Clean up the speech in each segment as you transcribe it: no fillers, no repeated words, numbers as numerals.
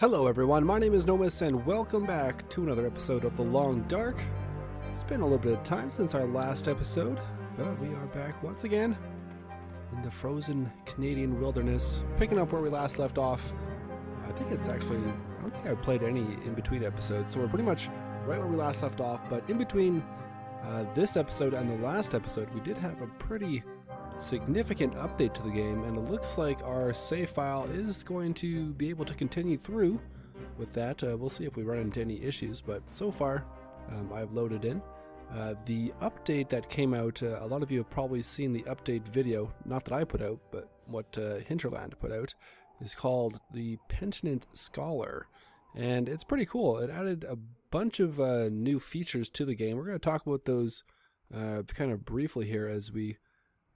Hello everyone, my name is NoMiS and welcome back to another episode of The Long Dark. It's been a little bit of time since our last episode, but we are back once again in the frozen Canadian wilderness, picking up where we last left off. I don't think I played any in-between episodes, so we're pretty much right where we last left off, but in between this episode and the last episode, we did have a pretty significant update to the game, and it looks like our save file is going to be able to continue through with that. We'll see if we run into any issues, but so far I've loaded in. The update that came out, a lot of you have probably seen the update video, not that I put out, but what Hinterland put out, is called the Penitent Scholar, and it's pretty cool. It added a bunch of new features to the game. We're going to talk about those kind of briefly here as we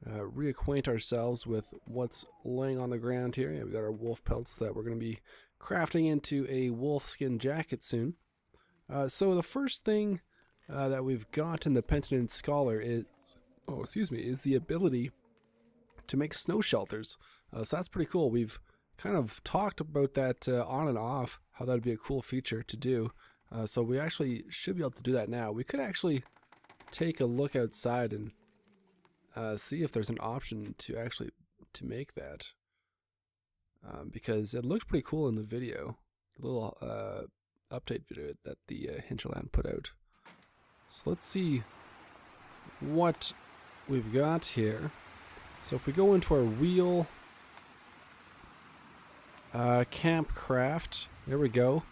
reacquaint ourselves with what's laying on the ground here. Yeah, we got our wolf pelts that we're going to be crafting into a wolf skin jacket soon. So the first thing that we've got in the Penitent Scholar is the ability to make snow shelters. So that's pretty cool. We've kind of talked about that on and off, how that would be a cool feature to do. So we actually should be able to do that now. We could actually take a look outside and see if there's an option to actually make that, because it looked pretty cool in the video, the little update video that the Hinterland put out. So let's see what we've got here. So if we go into our wheel, camp craft, there we go.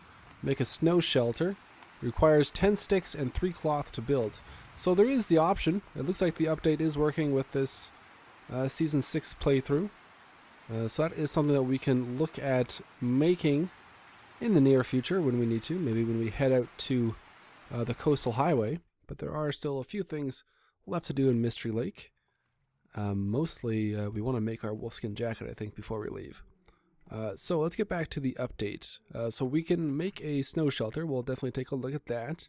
Make a snow shelter. Requires 10 sticks and 3 cloth to build. So there is the option. It looks like the update is working with this Season 6 playthrough. So that is something that we can look at making in the near future when we need to. Maybe when we head out to the coastal highway. But there are still a few things left to do in Mystery Lake. Mostly we want to make our wolfskin jacket, I think, before we leave. So let's get back to the update. So we can make a snow shelter. We'll definitely take a look at that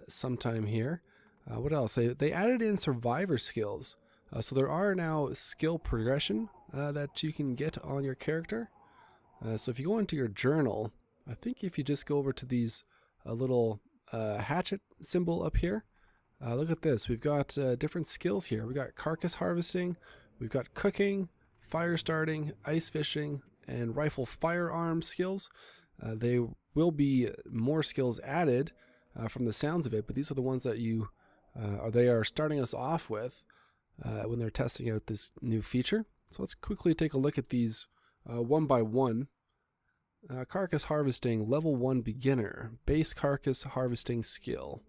sometime here. What else? They added in survivor skills. So there are now skill progression that you can get on your character. So if you go into your journal, I think if you just go over to these little hatchet symbol up here, look at this. We've got different skills here. We've got carcass harvesting, we've got cooking, fire starting, ice fishing, and rifle firearm skills. They will be more skills added from the sounds of it, but these are the ones that they are starting us off with when they're testing out this new feature. So let's quickly take a look at these one by one. Carcass harvesting, level 1 beginner, base carcass harvesting skill.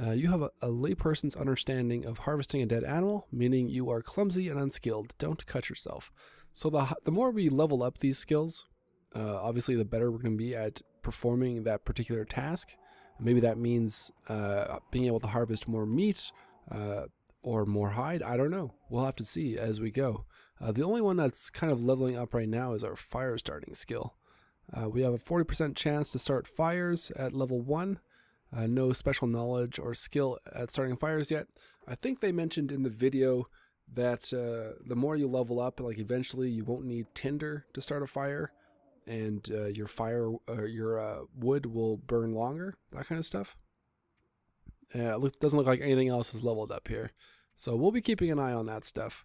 You have a layperson's understanding of harvesting a dead animal, meaning you are clumsy and unskilled. Don't cut yourself. So the more we level up these skills, obviously the better we're going to be at performing that particular task. Maybe that means being able to harvest more meat or more hide. I don't know. We'll have to see as we go. The only one that's kind of leveling up right now is our fire starting skill. We have a 40% chance to start fires at level 1. No special knowledge or skill at starting fires yet. I think they mentioned in the video that the more you level up, like eventually you won't need tinder to start a fire, and your wood will burn longer, that kind of stuff. It doesn't look like anything else is leveled up here, so we'll be keeping an eye on that stuff.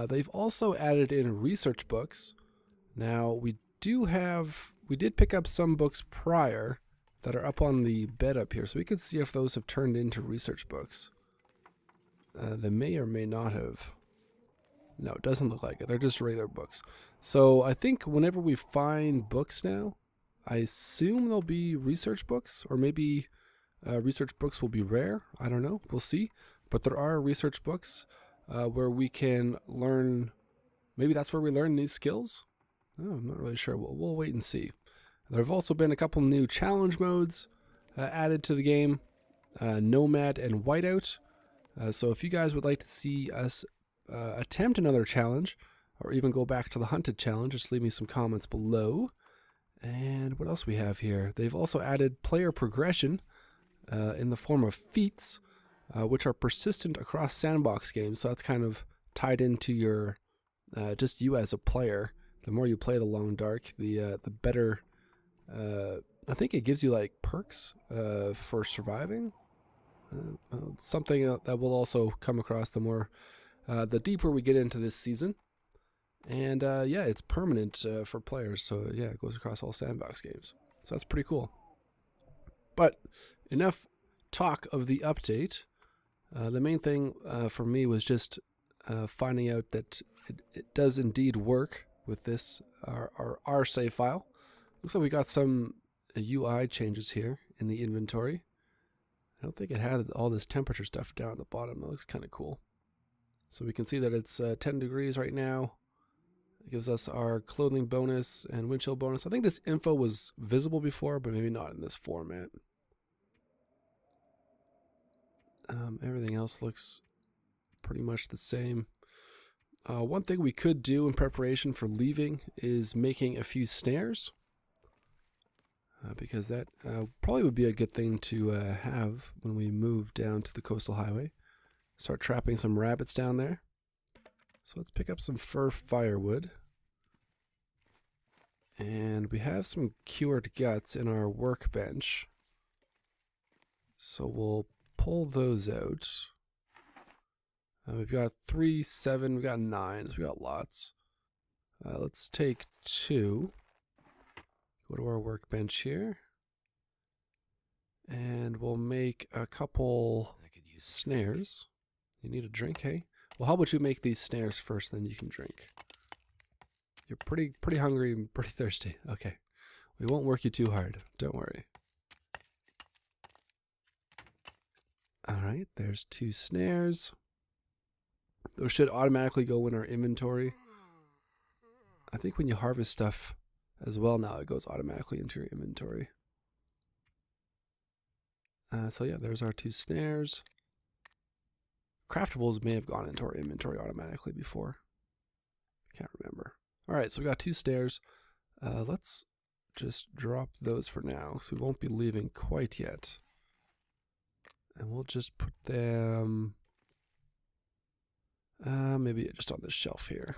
They've also added in research books. Now we did pick up some books prior that are up on the bed up here, so we could see if those have turned into research books. They may or may not have. No, it doesn't look like it. They're just regular books. So I think whenever we find books now, I assume they'll be research books, or maybe research books will be rare. I don't know. We'll see. But there are research books where we can learn. Maybe that's where we learn these skills. Oh, I'm not really sure. We'll wait and see. There have also been a couple new challenge modes added to the game, Nomad and Whiteout. So if you guys would like to see us attempt another challenge, or even go back to the Hunted challenge, just leave me some comments below. And what else we have here? They've also added player progression in the form of feats, which are persistent across sandbox games. So that's kind of tied into your just you as a player. The more you play the Long Dark, the better I think it gives you like perks for surviving. Something that we'll also come across the deeper we get into this season. And yeah, it's permanent for players, so yeah, it goes across all sandbox games. So that's pretty cool. But enough talk of the update. The main thing for me was just finding out that it does indeed work with this our save file. Looks like we got some UI changes here in the inventory. I don't think it had all this temperature stuff down at the bottom. It looks kind of cool. So we can see that it's 10 degrees right now. It gives us our clothing bonus and wind chill bonus. I think this info was visible before, but maybe not in this format. Everything else looks pretty much the same. One thing we could do in preparation for leaving is making a few snares. Because that probably would be a good thing to have when we move down to the coastal highway. Start trapping some rabbits down there. So let's pick up some fur firewood. And we have some cured guts in our workbench. So we'll pull those out. We've got 3, 7, we've got 9, so we got lots. Let's take 2. Go to our workbench here. And we'll make a couple snares. You need a drink, hey? Well, how about you make these snares first, then you can drink. You're pretty hungry and pretty thirsty. Okay. We won't work you too hard. Don't worry. Alright, there's 2 snares. Those should automatically go in our inventory. I think when you harvest stuff as well now, it goes automatically into your inventory. So yeah, there's our 2 snares. Craftables may have gone into our inventory automatically before. I can't remember. Alright, so we got 2 snares. Let's just drop those for now, because we won't be leaving quite yet. And we'll just put them maybe just on the shelf here.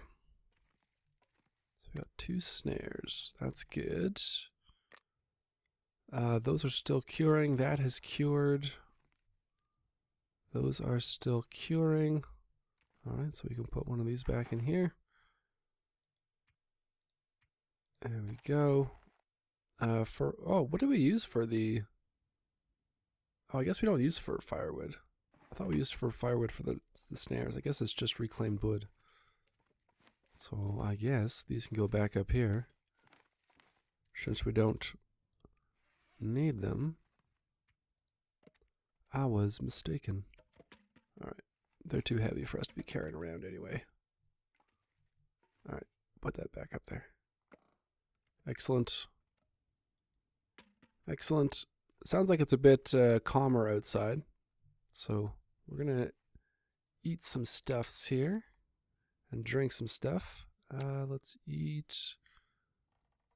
So we got 2 snares. That's good. Those are still curing. That has cured. Those are still curing. Alright, so we can put one of these back in here. There we go. What do we use for the... Oh, I guess we don't use for firewood. I thought we used for firewood for the snares. I guess it's just reclaimed wood. So I guess these can go back up here. Since we don't need them. I was mistaken. Alright. They're too heavy for us to be carrying around anyway. Alright. Put that back up there. Excellent. Excellent. Sounds like it's a bit calmer outside. So we're going to eat some stuffs here. And drink some stuff. Let's eat.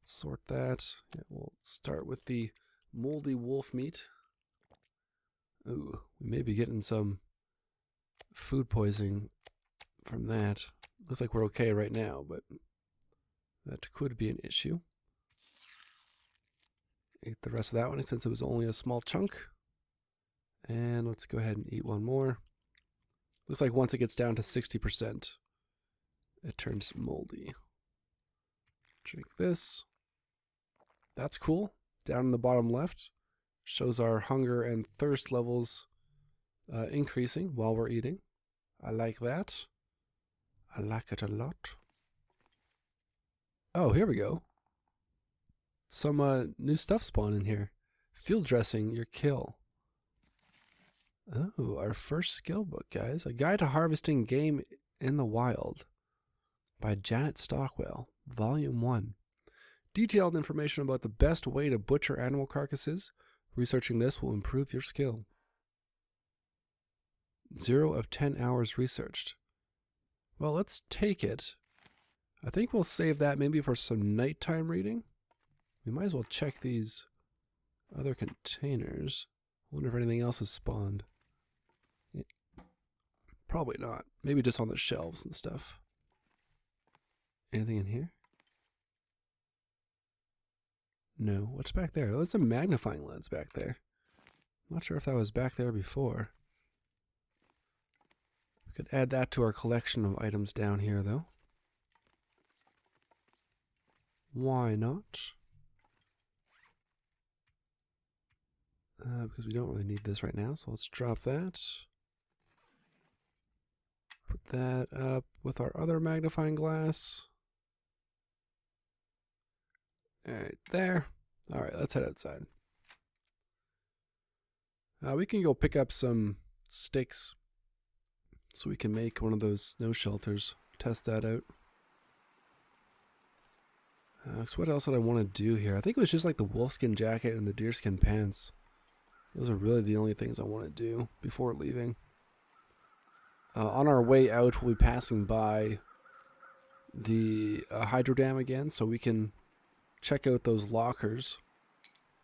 Sort that. Yeah, we'll start with the moldy wolf meat. Ooh, we may be getting some food poisoning from that. Looks like we're okay right now, but that could be an issue. Eat the rest of that one since it was only a small chunk. And let's go ahead and eat one more. Looks like once it gets down to 60%, it turns moldy. Drink this. That's cool. Down in the bottom left, shows our hunger and thirst levels increasing while we're eating. I like that. I like it a lot. Oh, here we go. Some new stuff spawned in here. Field dressing your kill. Oh, our first skill book, guys. A Guide to Harvesting Game in the Wild by Janet Stockwell, Volume 1. Detailed information about the best way to butcher animal carcasses. Researching this will improve your skill. 0 of 10 hours researched. Well, let's take it. I think we'll save that maybe for some nighttime reading. We might as well check these other containers. I wonder if anything else has spawned. Probably not. Maybe just on the shelves and stuff. Anything in here? No. What's back there? Oh, there's a magnifying lens back there. Not sure if that was back there before. We could add that to our collection of items down here, though. Why not? Because we don't really need this right now, so let's drop that. Put that up with our other magnifying glass. Alright, there. Alright, let's head outside. We can go pick up some sticks so we can make one of those snow shelters. Test that out. So what else did I want to do here? I think it was just like the wolfskin jacket and the deerskin pants. Those are really the only things I want to do before leaving. On our way out, we'll be passing by the hydro dam again, so we can check out those lockers.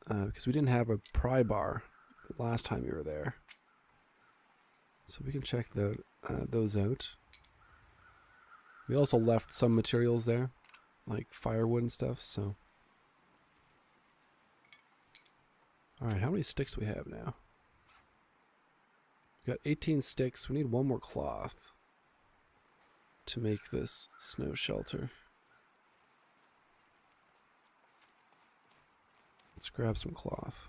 Because we didn't have a pry bar the last time we were there. So we can check those out. We also left some materials there, like firewood and stuff, so. Alright, how many sticks do we have now? We got 18 sticks. We need one more cloth to make this snow shelter. Let's grab some cloth.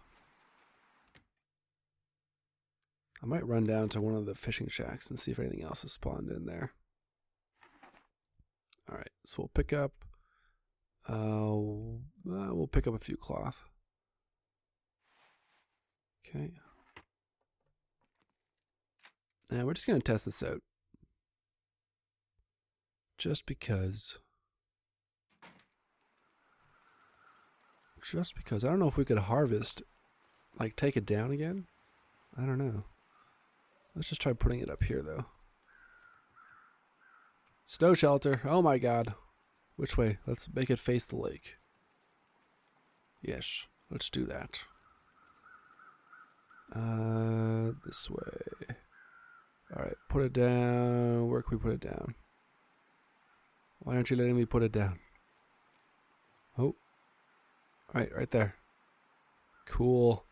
I might run down to one of the fishing shacks and see if anything else has spawned in there. Alright, so we'll pick up a few cloth. Okay. And we're just going to test this out. Just because. I don't know if we could harvest, like take it down again. I don't know. Let's just try putting it up here though. Snow shelter. Oh my god. Which way? Let's make it face the lake. Yes, let's do that. This way. Alright, put it down. Where can we put it down? Why aren't you letting me put it down? Oh. Alright, right there. Cool.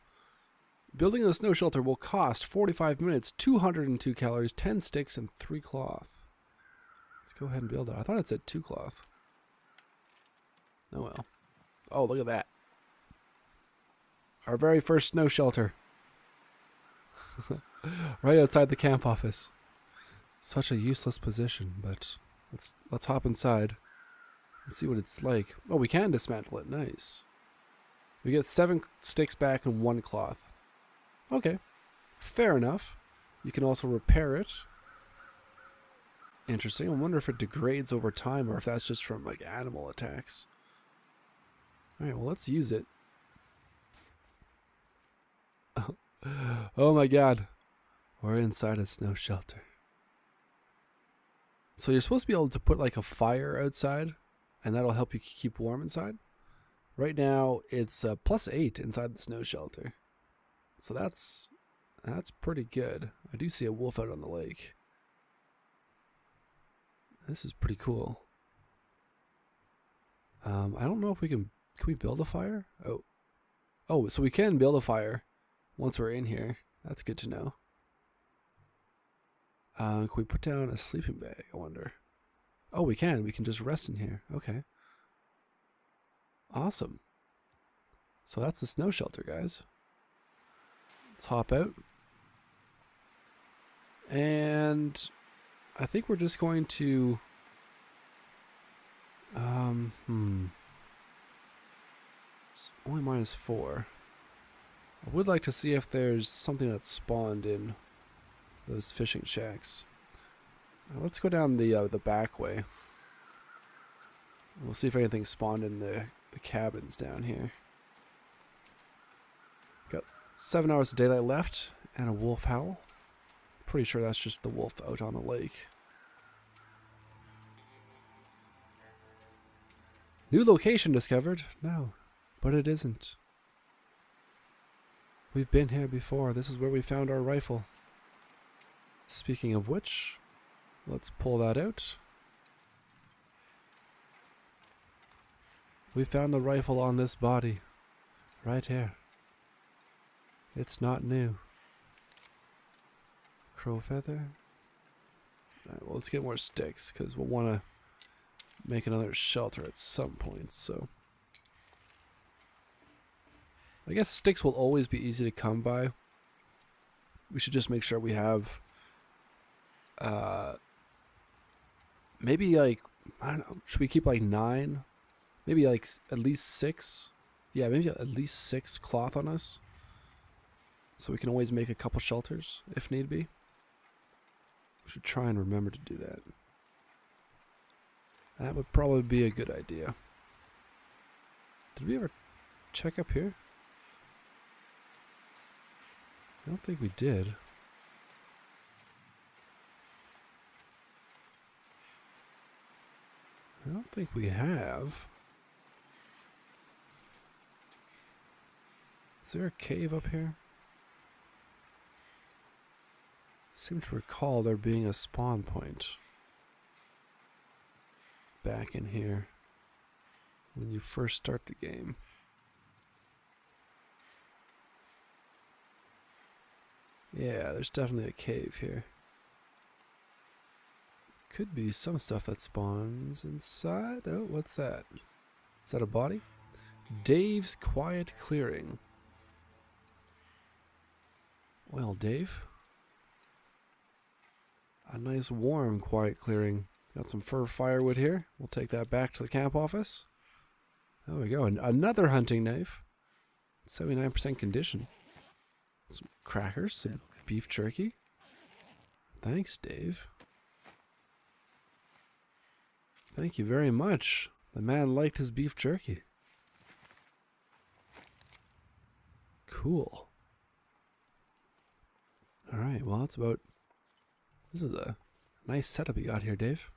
Building a snow shelter will cost 45 minutes, 202 calories, 10 sticks, and 3 cloth. Let's go ahead and build it. I thought it said 2 cloth. Oh well. Oh, look at that. Our very first snow shelter. Right outside the camp office. Such a useless position, but let's hop inside and see what it's like. Oh, we can dismantle it. Nice. We get 7 sticks back and 1 cloth. Okay. Fair enough. You can also repair it. Interesting. I wonder if it degrades over time or if that's just from like animal attacks. Alright, well let's use it. Oh my god. We're inside a snow shelter. So you're supposed to be able to put like a fire outside and that'll help you keep warm inside. Right now it's +8 inside the snow shelter. So that's pretty good. I do see a wolf out on the lake. This is pretty cool. I don't know if we can we build a fire? Oh, so we can build a fire once we're in here. That's good to know. Can we put down a sleeping bag, I wonder? Oh, we can. We can just rest in here. Okay. Awesome. So that's the snow shelter, guys. Let's hop out. And I think we're just going to it's only -4. I would like to see if there's something that spawned in those fishing shacks. Let's go down the back way. We'll see if anything spawned in the cabins down here. Got 7 hours of daylight left and a wolf howl. Pretty sure that's just the wolf out on the lake. New location discovered? No, but it isn't. We've been here before. This is where we found our rifle. Speaking of which, let's pull that out. We found the rifle on this body. Right here. It's not new. Crow feather. Alright, well, let's get more sticks, because we'll want to make another shelter at some point, so. I guess sticks will always be easy to come by. We should just make sure we have, maybe like, I don't know, should we keep like 9? Maybe like at least 6? Yeah, maybe at least 6 cloth on us. So we can always make a couple shelters if need be. We should try and remember to do that. That would probably be a good idea. Did we ever check up here? I don't think we did. I don't think we have. Is there a cave up here? I seem to recall there being a spawn point back in here when you first start the game. Yeah, there's definitely a cave here. Could be some stuff that spawns inside. Oh, what's that? Is that a body? Dave's Quiet Clearing. Well, Dave. A nice warm quiet clearing. Got some fur firewood here. We'll take that back to the camp office. There we go. Another hunting knife. 79% condition. Some crackers, some beef jerky. Thanks, Dave. Thank you very much. The man liked his beef jerky. Cool. Alright, well, that's about... This is a nice setup you got here, Dave.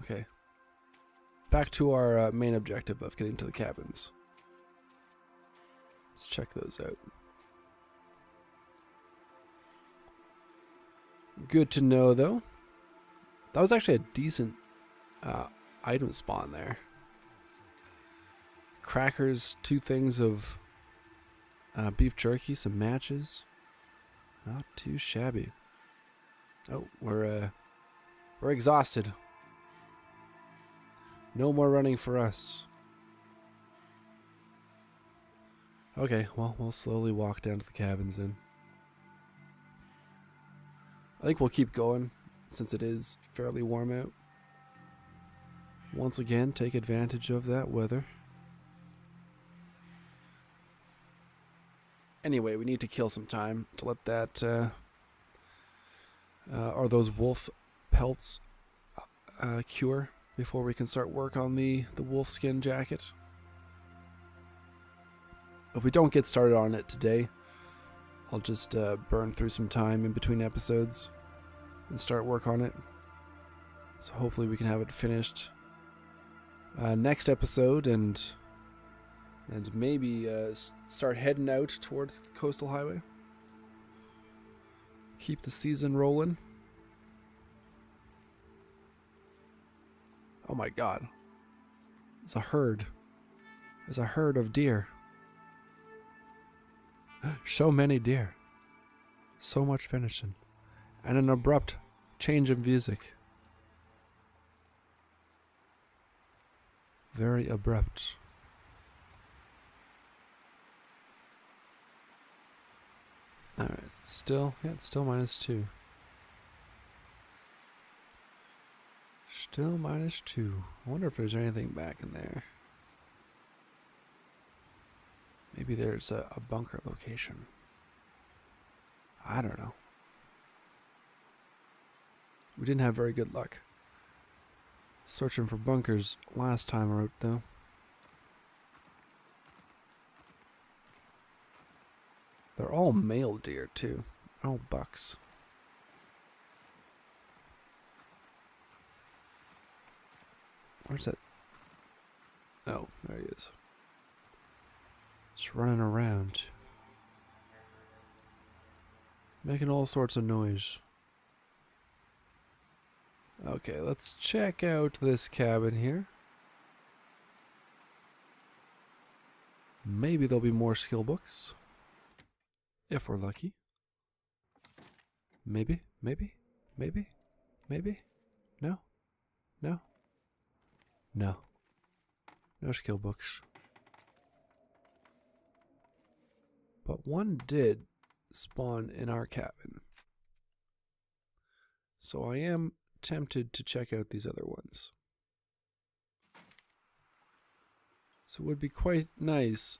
Okay. Back to our main objective of getting to the cabins. Let's check those out. Good to know, though. That was actually a decent item spawn there. Crackers, 2 things of beef jerky, some matches. Not too shabby. Oh, we're exhausted. No more running for us. Okay, well, we'll slowly walk down to the cabins then. I think we'll keep going since it is fairly warm out. Once again, take advantage of that weather. Anyway, we need to kill some time to let that, or those wolf pelts cure before we can start work on the wolf skin jacket. If we don't get started on it today, I'll just burn through some time in between episodes and start work on it. So hopefully we can have it finished next episode and maybe start heading out towards the coastal highway. Keep the season rolling. Oh my god. It's a herd. There's a herd of deer. So many deer. So much finishing. And an abrupt change of music. Very abrupt. Alright, it's still -2. Still -2. I wonder if there's anything back in there. Maybe there's a bunker location. I don't know. We didn't have very good luck searching for bunkers last time out, though. They're all male deer, too. All bucks. Where's that? Oh, there he is. Just running around. Making all sorts of noise. Okay, let's check out this cabin here. Maybe there'll be more skill books. If we're lucky. Maybe, maybe, maybe, maybe. No, no, no. No skill books. But one did spawn in our cabin. So I am tempted to check out these other ones. So it would be quite nice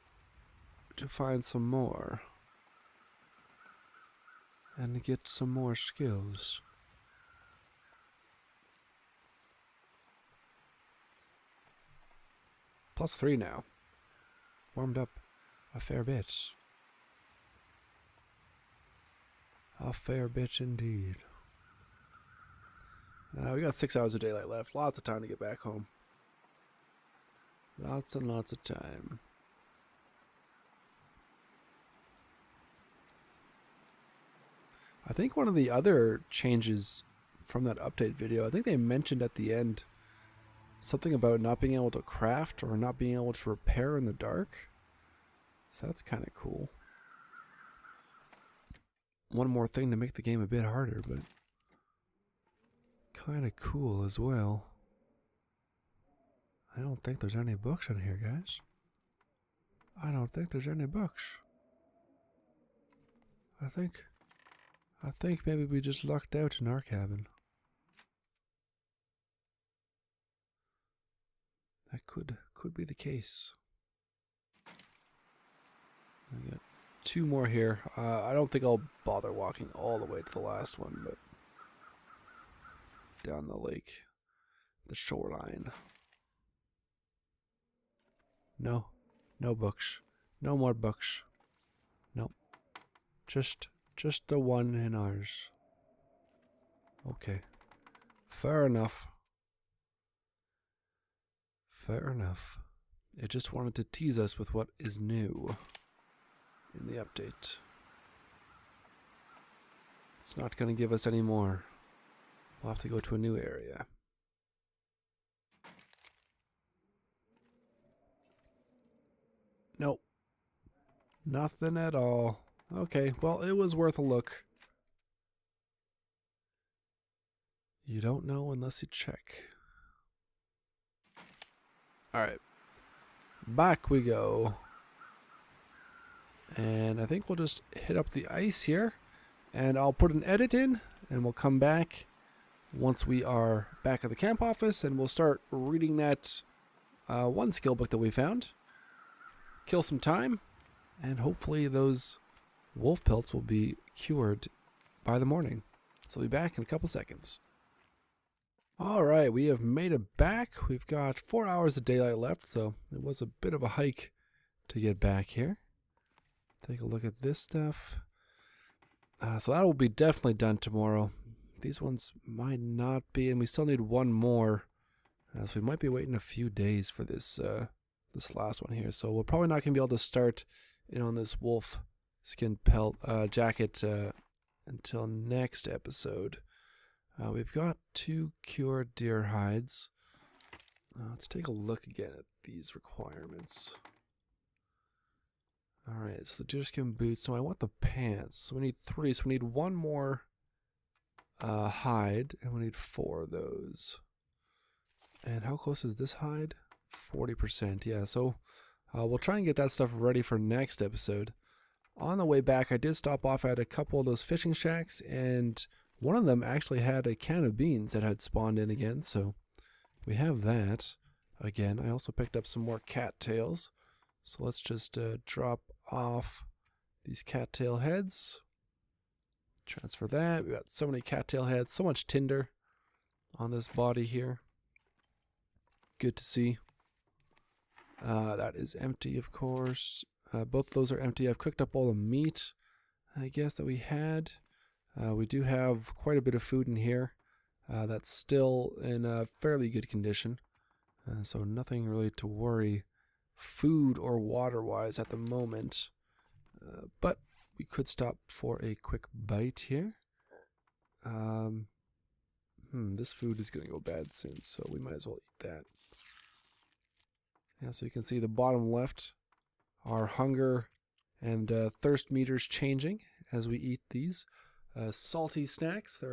to find some more. And get some more skills. +3 now. Warmed up a fair bit. A fair bit indeed. We got 6 hours of daylight left. Lots of time to get back home. Lots and lots of time. I think one of the other changes from that update video, I think they mentioned at the end something about not being able to craft or not being able to repair in the dark. So that's kind of cool. One more thing to make the game a bit harder, but kind of cool as well. I don't think there's any books in here, guys. I don't think there's any books. I think maybe we just lucked out in our cabin. That could be the case. I got 2 more here. I don't think I'll bother walking all the way to the last one, but down the lake, the shoreline. No books. No more books. Nope. Just the one in ours. Okay. Fair enough. Fair enough. It just wanted to tease us with what is new in the update. It's not going to give us any more. We'll have to go to a new area. Nope. Nothing at all. Okay, well, it was worth a look. You don't know unless you check. Alright. Back we go. And I think we'll just hit up the ice here. And I'll put an edit in. And we'll come back once we are back at the camp office. And we'll start reading that one skill book that we found. Kill some time. And hopefully those wolf pelts will be cured by the morning. So we'll be back in a couple seconds. Alright, we have made it back. We've got 4 hours of daylight left, so it was a bit of a hike to get back here. Take a look at this stuff. So that will be definitely done tomorrow. These ones might not be, and we still need one more. So we might be waiting a few days for this this last one here. So we're probably not going to be able to start in on this wolf skin pelt jacket until next episode. We've got 2 cured deer hides. Let's take a look again at these requirements. Alright, so the deerskin boots. So I want the pants. So we need 3. So we need 1 more hide, and we need 4 of those. And how close is this hide? 40%. Yeah, so we'll try and get that stuff ready for next episode. On the way back, I did stop off at a couple of those fishing shacks, and one of them actually had a can of beans that had spawned in again, so we have that. Again, I also picked up some more cattails. So let's just drop off these cattail heads. Transfer that. We got so many cattail heads, so much tinder on this body here. Good to see. That is empty, of course. Both of those are empty. I've cooked up all the meat, I guess, that we had. We do have quite a bit of food in here that's still in a fairly good condition. So nothing really to worry food or water wise at the moment. But we could stop for a quick bite here. This food is going to go bad soon, so we might as well eat that. Yeah, so you can see the bottom left our hunger and thirst meters changing as we eat these salty snacks.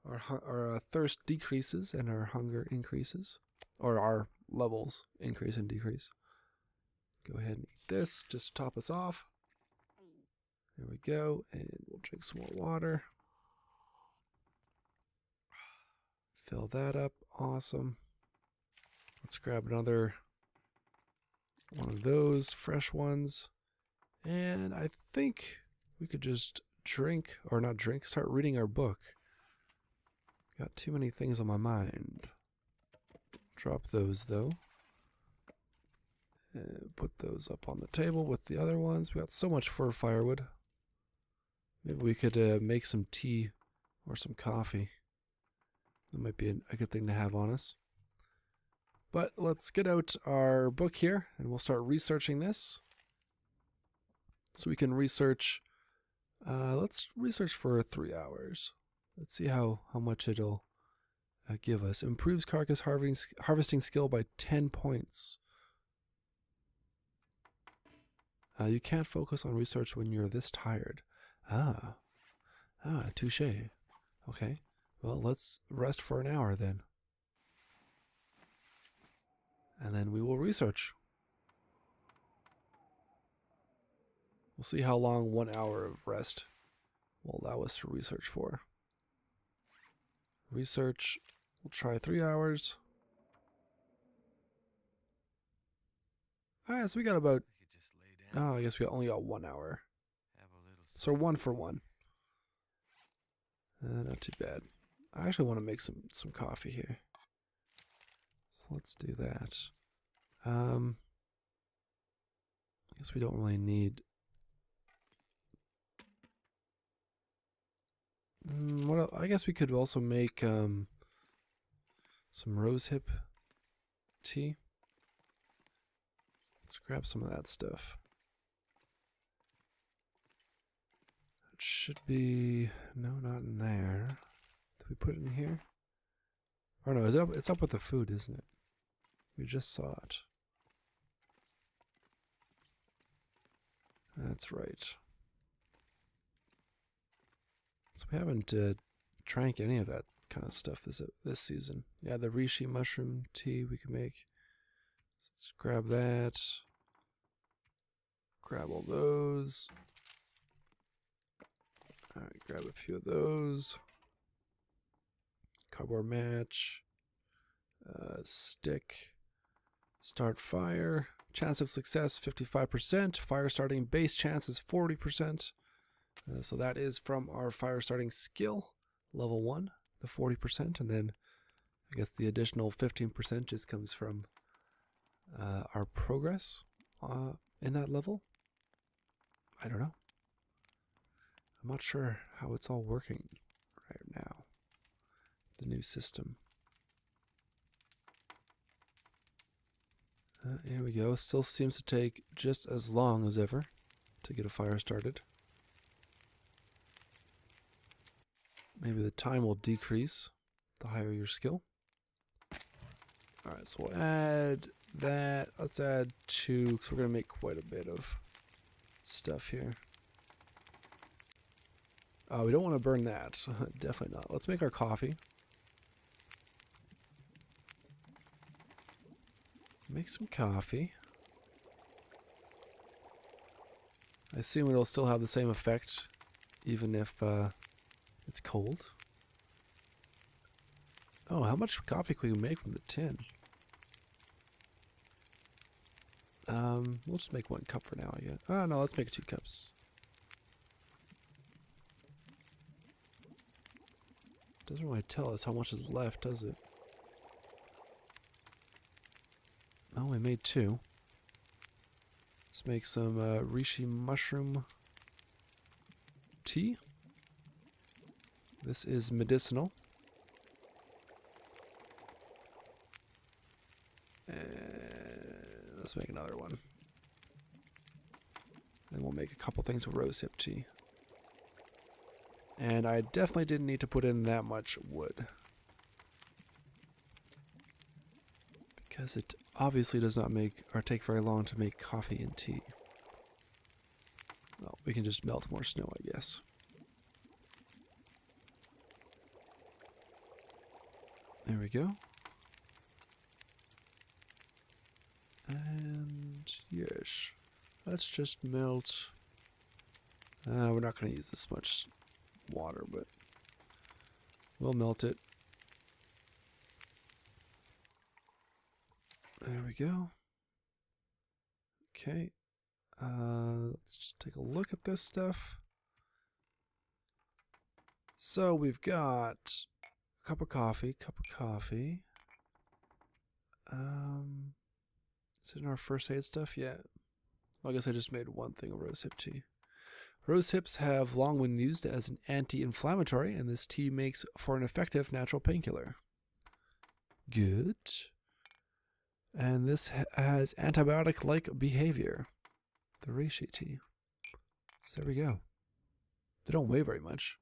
Our thirst decreases and our hunger increases, or our levels increase and decrease. Go ahead and eat this just to top us off. There we go, and we'll drink some more water. Fill that up, awesome. Let's grab another one of those fresh ones. And I think we could just drink, or not drink, start reading our book. Got too many things on my mind. Drop those though. And put those up on the table with the other ones. We got so much fur firewood. Maybe we could make some tea or some coffee. That might be a good thing to have on us. But let's get out our book here and we'll start researching this. So we can research, let's research for 3 hours. Let's see how much it'll give us. Improves carcass harvesting skill by 10 points. You can't focus on research when you're this tired. Touche. Okay, well, let's rest for an hour then. And then we will research. We'll see how long 1 hour of rest will allow us to research for. Research, we'll try 3 hours. Alright, so we got about, I guess we only got 1 hour. So 1 for 1. Not too bad. I actually want to make some coffee here. So let's do that. I guess we don't really need... I guess we could also make some rosehip tea. Let's grab some of that stuff. It should be... No, not in there. Did we put it in here? Or no, it's up with the food, isn't it? We just saw it. That's right. So we haven't drank any of that kind of stuff this season. Yeah, the reishi mushroom tea we can make. So let's grab that. Grab all those. Alright, grab a few of those. Cardboard match. Stick. Start fire. Chance of success 55%. Fire starting base chance is 40%. So that is from our fire starting skill, level 1, the 40%, and then I guess the additional 15% just comes from our progress in that level. I don't know. I'm not sure how it's all working right now, the new system. Here we go. Still seems to take just as long as ever to get a fire started. Maybe the time will decrease the higher your skill. Alright, so we'll add that. Let's add 2, because we're going to make quite a bit of stuff here. Oh, we don't want to burn that. Definitely not. Let's make our coffee. Make some coffee. I assume it'll still have the same effect, even if it's cold. Oh, how much coffee can we make from the tin? We'll just make 1 cup for now, I guess. Oh, no, let's make 2 cups. Doesn't really tell us how much is left, does it? Oh, we made 2. Let's make some reishi mushroom tea. This is medicinal. And let's make another one. Then we'll make a couple things with rosehip tea. And I definitely didn't need to put in that much wood, because it obviously does not make or take very long to make coffee and tea. Oh, we can just melt more snow, I guess. There we go. And yes, let's just melt. We're not going to use this much water, but we'll melt it. There we go. Okay. Let's just take a look at this stuff. So we've got a cup of coffee. Is it in our first aid stuff? Yeah. Well, I guess I just made one thing of rosehip tea. Rosehips have long been used as an anti-inflammatory, and this tea makes for an effective natural painkiller. Good. And this has antibiotic-like behavior. The reishi tea. So there we go. They don't weigh very much.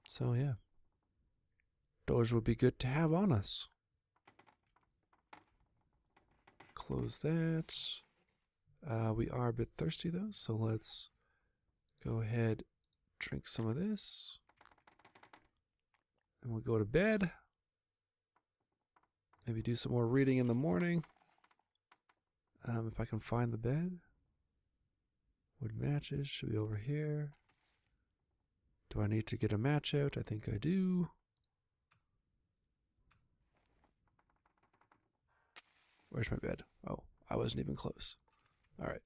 So yeah. Those would be good to have on us. Close that. We are a bit thirsty though, so let's go ahead, drink some of this. And we'll go to bed. Maybe do some more reading in the morning. If I can find the bed. Wood matches should be over here. Do I need to get a match out? I think I do. Where's my bed? Oh, I wasn't even close. Alright.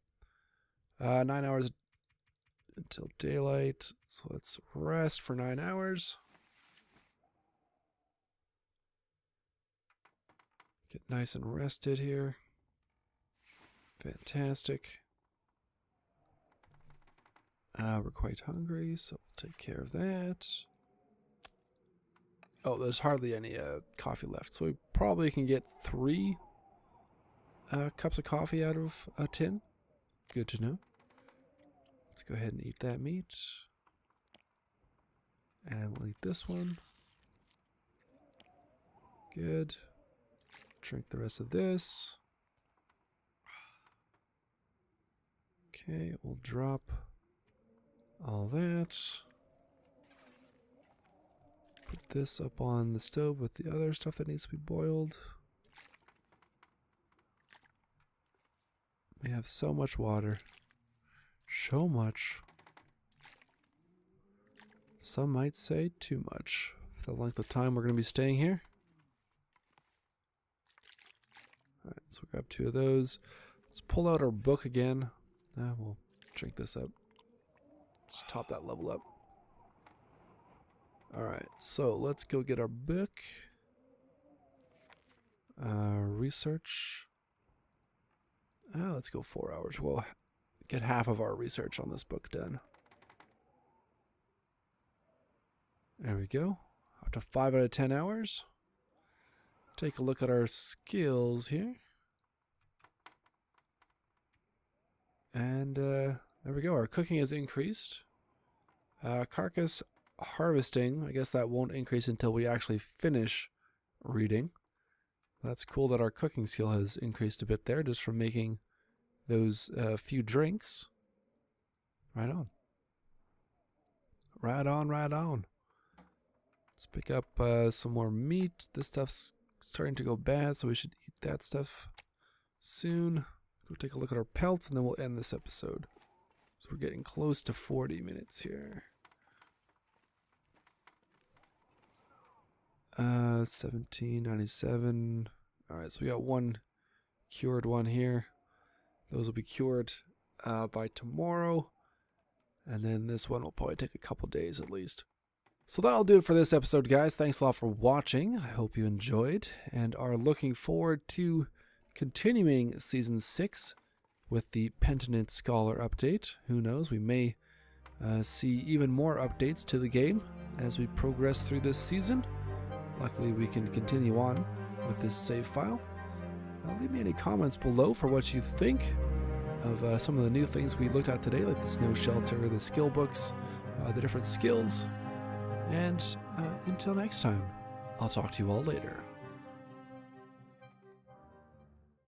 9 hours until daylight. So let's rest for 9 hours. Get nice and rested here. Fantastic. We're quite hungry, so we'll take care of that. Oh, there's hardly any coffee left, so we probably can get 3 cups of coffee out of a tin. Good to know. Let's go ahead and eat that meat. And we'll eat this one. Good. Drink the rest of this. Okay, we'll drop all that. Put this up on the stove with the other stuff that needs to be boiled. We have so much water. So much. Some might say too much. For the length of time we're going to be staying here. Alright, so we'll grab 2 of those. Let's pull out our book again. We'll drink this up. Just top that level up. Alright, so let's go get our book. Research. Let's go 4 hours. We'll get half of our research on this book done. There we go. Up to 5 out of 10 hours. Take a look at our skills here. And there we go. Our cooking has increased. Carcass harvesting, I guess that won't increase until we actually finish reading. That's cool that our cooking skill has increased a bit there just from making those few drinks. Right on. Right on, right on. Let's pick up some more meat. This stuff's starting to go bad, so we should eat that stuff soon. Go take a look at our pelts, and then we'll end this episode. So we're getting close to 40 minutes here. 1797. Alright, so we got one cured one here. Those will be cured by tomorrow. And then this one will probably take a couple days at least. So that'll do it for this episode, guys. Thanks a lot for watching. I hope you enjoyed and are looking forward to continuing Season 6 with the Penitent Scholar update. Who knows, we may see even more updates to the game as we progress through this season. Luckily, we can continue on with this save file. Leave me any comments below for what you think of some of the new things we looked at today, like the snow shelter, the skill books, the different skills. And until next time, I'll talk to you all later.